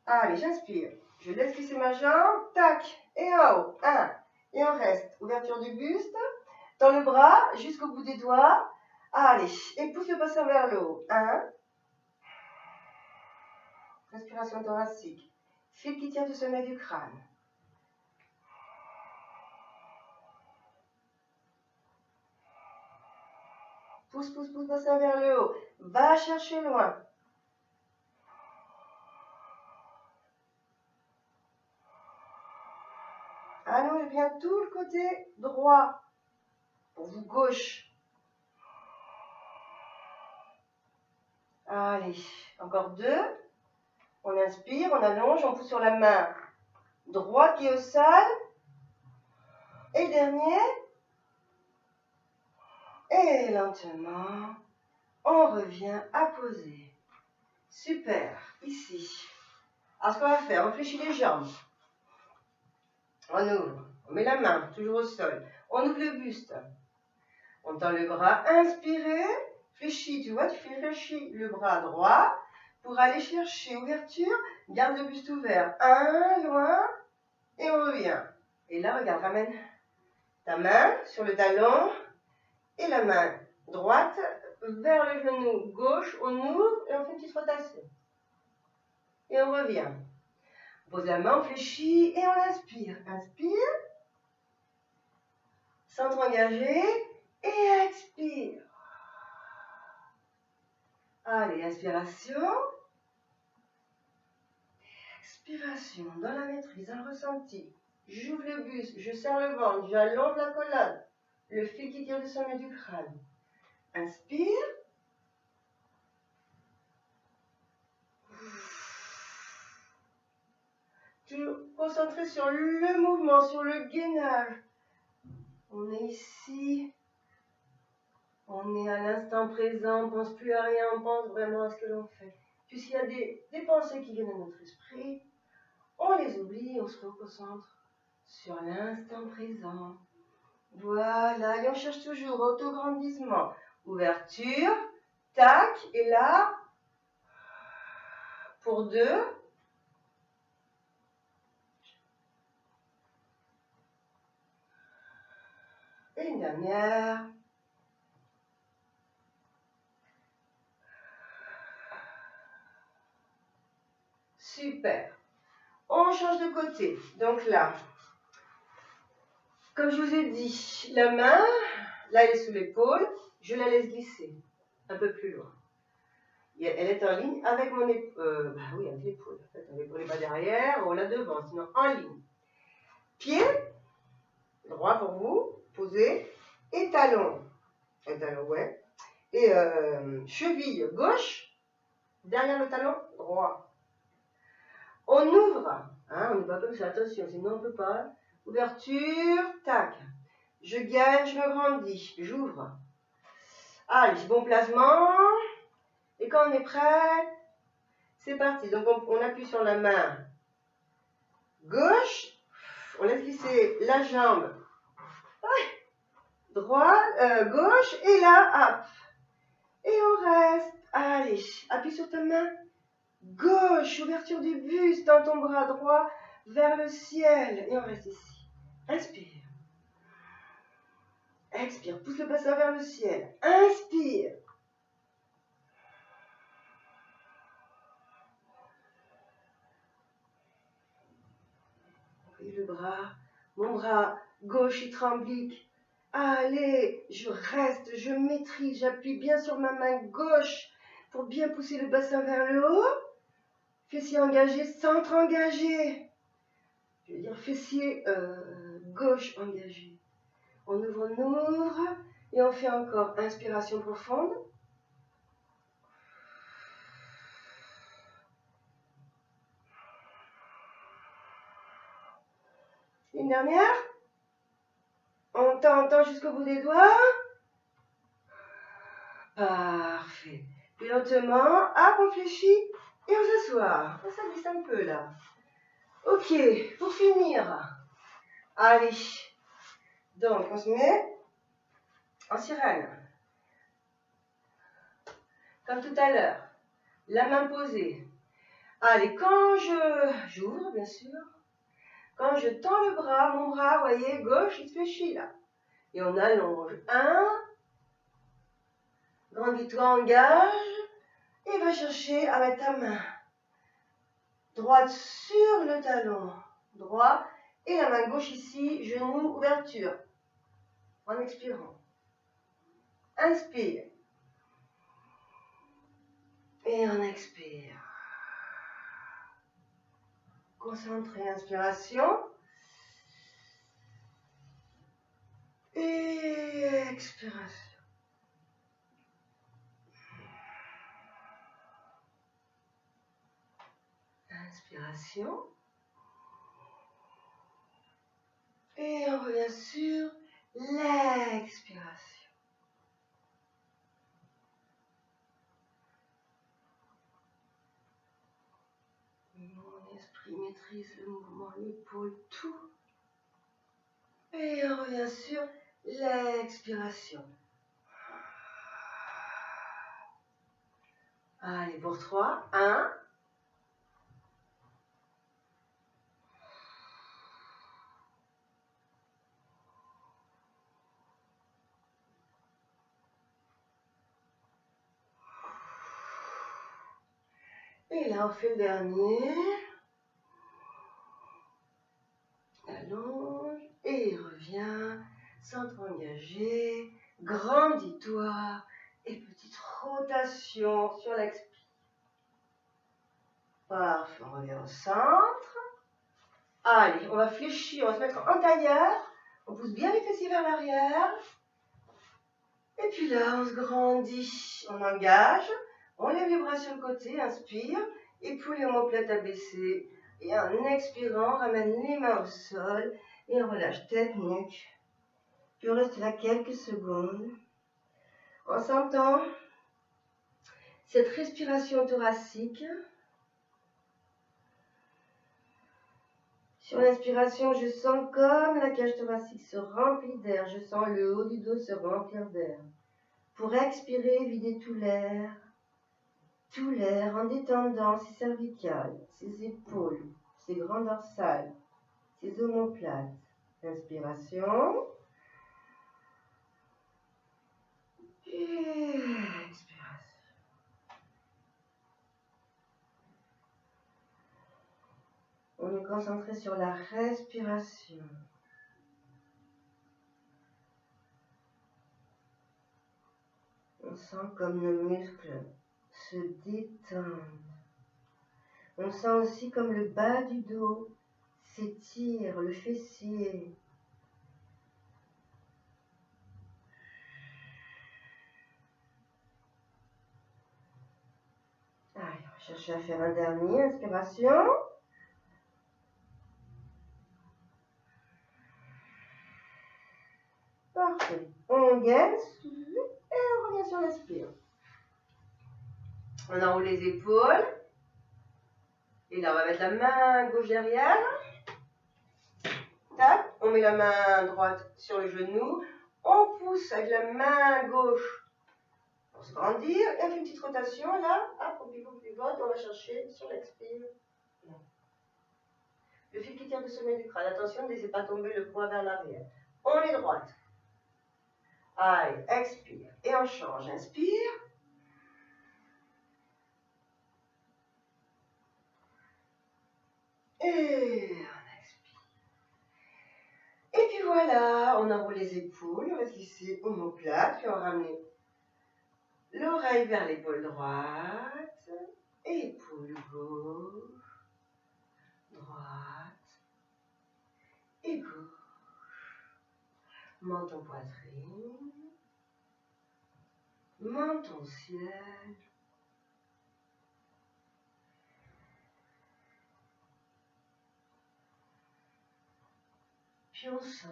Allez, j'inspire. Je laisse glisser ma jambe, tac, et en haut. 1. Et on reste. Ouverture du buste. Dans le bras, jusqu'au bout des doigts. Allez, et pousse le bassin vers le haut. 1. Respiration thoracique. Fil qui tient du sommet du crâne. Pousse, pousse, pousse, bassin vers le haut. Va chercher loin. Allongez bien tout le côté droit. Pour vous, gauche. Allez, encore 2. On inspire, on allonge, on pousse sur la main droite qui est au sol. Et dernier. Et lentement, on revient à poser. Super, ici. Alors, ce qu'on va faire, on fléchit les jambes. On ouvre, on met la main, toujours au sol. On ouvre le buste. On tend le bras, inspirez, fléchis, tu vois, tu fléchis le bras droit pour aller chercher ouverture. Garde le buste ouvert, loin, et on revient. Et là, regarde, ramène ta main sur le talon et la main droite vers le genou gauche. On ouvre et on fait une petite rotation. Et on revient. On pose la main, on fléchit et on inspire. Inspire, centre engagé et expire. Allez, inspiration. Expiration, dans la maîtrise, dans le ressenti. J'ouvre le buste, je serre le ventre, j'allonge la colonne. Le fil qui tire du sommet du crâne. Inspire. Toujours concentré sur le mouvement, sur le gainage. On est ici. On est à l'instant présent, on ne pense plus à rien, on pense vraiment à ce que l'on fait. Puisqu'il y a des pensées qui viennent à notre esprit, on les oublie, on se reconcentre sur l'instant présent. Voilà, et on cherche toujours autograndissement, ouverture, tac, et là, pour 2. Et une dernière. Super. On change de côté. Donc là, comme je vous ai dit, la main, là elle est sous l'épaule, je la laisse glisser un peu plus loin. Elle est en ligne avec mon épaule. Oui, avec l'épaule. En fait, l'épaule n'est pas derrière, ou là devant, sinon en ligne. Pied, droit pour vous, posé, et talon. Et talon, ouais. Et cheville gauche, derrière le talon droit. On ouvre, hein, on ne va pas comme ça, attention, sinon on ne peut pas. Ouverture, tac. Je gagne, je me grandis, j'ouvre. Allez, bon placement. Et quand on est prêt, c'est parti. Donc on appuie sur la main gauche, on laisse glisser la jambe droite, gauche, et là, hop. Et on reste. Allez, appuie sur ta main gauche, ouverture du buste dans ton bras droit vers le ciel. Et on reste ici. Inspire. Expire, pousse le bassin vers le ciel. Inspire. Et le bras, mon bras gauche, il tremblique. Allez, je reste, je maîtrise, j'appuie bien sur ma main gauche pour bien pousser le bassin vers le haut. Fessier engagé, centre engagé. Je veux dire fessier gauche engagé. On ouvre et on fait encore inspiration profonde. Une dernière. On tend jusqu'au bout des doigts. Parfait. Puis lentement, hop, on fléchit et on s'assoit. Ça glisse un peu là. Ok, pour finir. Allez. Donc, on se met en sirène. Comme tout à l'heure. La main posée. Allez, quand j'ouvre, bien sûr. Quand je tends le bras, mon bras, vous voyez, gauche, il se fléchit là. Et on allonge. 1. Grandis-toi, engage. Et va chercher avec ta main droite sur le talon droit. Et la main gauche ici, genou, ouverture. En expirant. Inspire. Et on expire. Concentré, inspiration. Et expiration. Inspiration. Et on revient sur l'expiration. Mon esprit maîtrise le mouvement, l'épaule, tout. Et on revient sur l'expiration. Allez, pour 3. 1. Et là, on fait le dernier. Allonge et revient. Centre engagé. Grandis-toi. Et petite rotation sur l'expire. Parfait, on revient au centre. Allez, on va fléchir, on va se mettre en tailleur. On pousse bien les fessiers vers l'arrière. Et puis là, on se grandit. On engage. On lève les bras sur le côté, inspire. Épaule et omoplate abaissée. Et en expirant, ramène les mains au sol et relâche tête, nuque. Puis on reste là quelques secondes en sentant cette respiration thoracique. Sur l'inspiration, je sens comme la cage thoracique se remplit d'air. Je sens le haut du dos se remplir d'air. Pour expirer, vider tout l'air en détendant ses cervicales, ses épaules, ses grands dorsales, ses omoplates. Inspiration. Et expiration. On est concentré sur la respiration. On sent comme nos muscles se détendent. On sent aussi comme le bas du dos s'étire, le fessier. Allez, on va chercher à faire un dernier. Inspiration. Parfait. On gaine et on revient sur l'inspire. On enroule les épaules. Et là, on va mettre la main gauche derrière. Tac. On met la main droite sur le genou. On pousse avec la main gauche pour se grandir. Et on fait une petite rotation là. Hop, on pivote. On va chercher sur l'expire. Le fil qui tire du sommet du crâne. Attention, ne laissez pas tomber le poids vers l'arrière. On est droite. Allez, expire. Et on change. Inspire. Et on expire. Et puis voilà, on enroule les épaules. On reste ici omoplate. Puis on ramène l'oreille vers l'épaule droite. Épaule gauche. Droite. Et gauche. Menton poitrine. Menton ciel. Puis on sent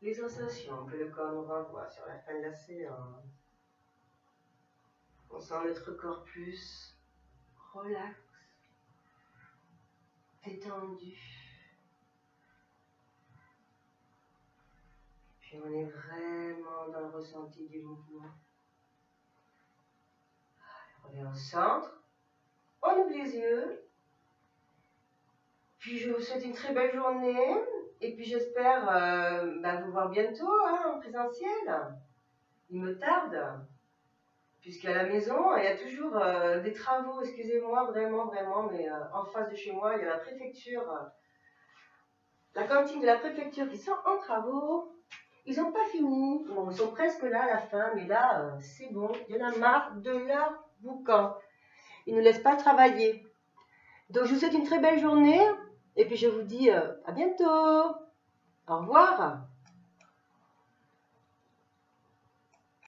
les sensations que le corps nous renvoie sur la fin de la séance. On sent notre corps plus relax, détendu. Puis on est vraiment dans le ressenti du mouvement. On revient au centre. On ouvre les yeux. Puis je vous souhaite une très belle journée. Et puis j'espère vous voir bientôt en présentiel. Il me tarde. Puisqu'à la maison, il y a toujours des travaux, excusez-moi, vraiment, mais en face de chez moi, il y a la préfecture, la cantine de la préfecture qui sont en travaux. Ils n'ont pas fini, bon, ils sont presque là à la fin, mais là, c'est bon, il y en a marre de leur boucan. Ils ne laissent pas travailler. Donc, je vous souhaite une très belle journée, et puis je vous dis à bientôt. Au revoir.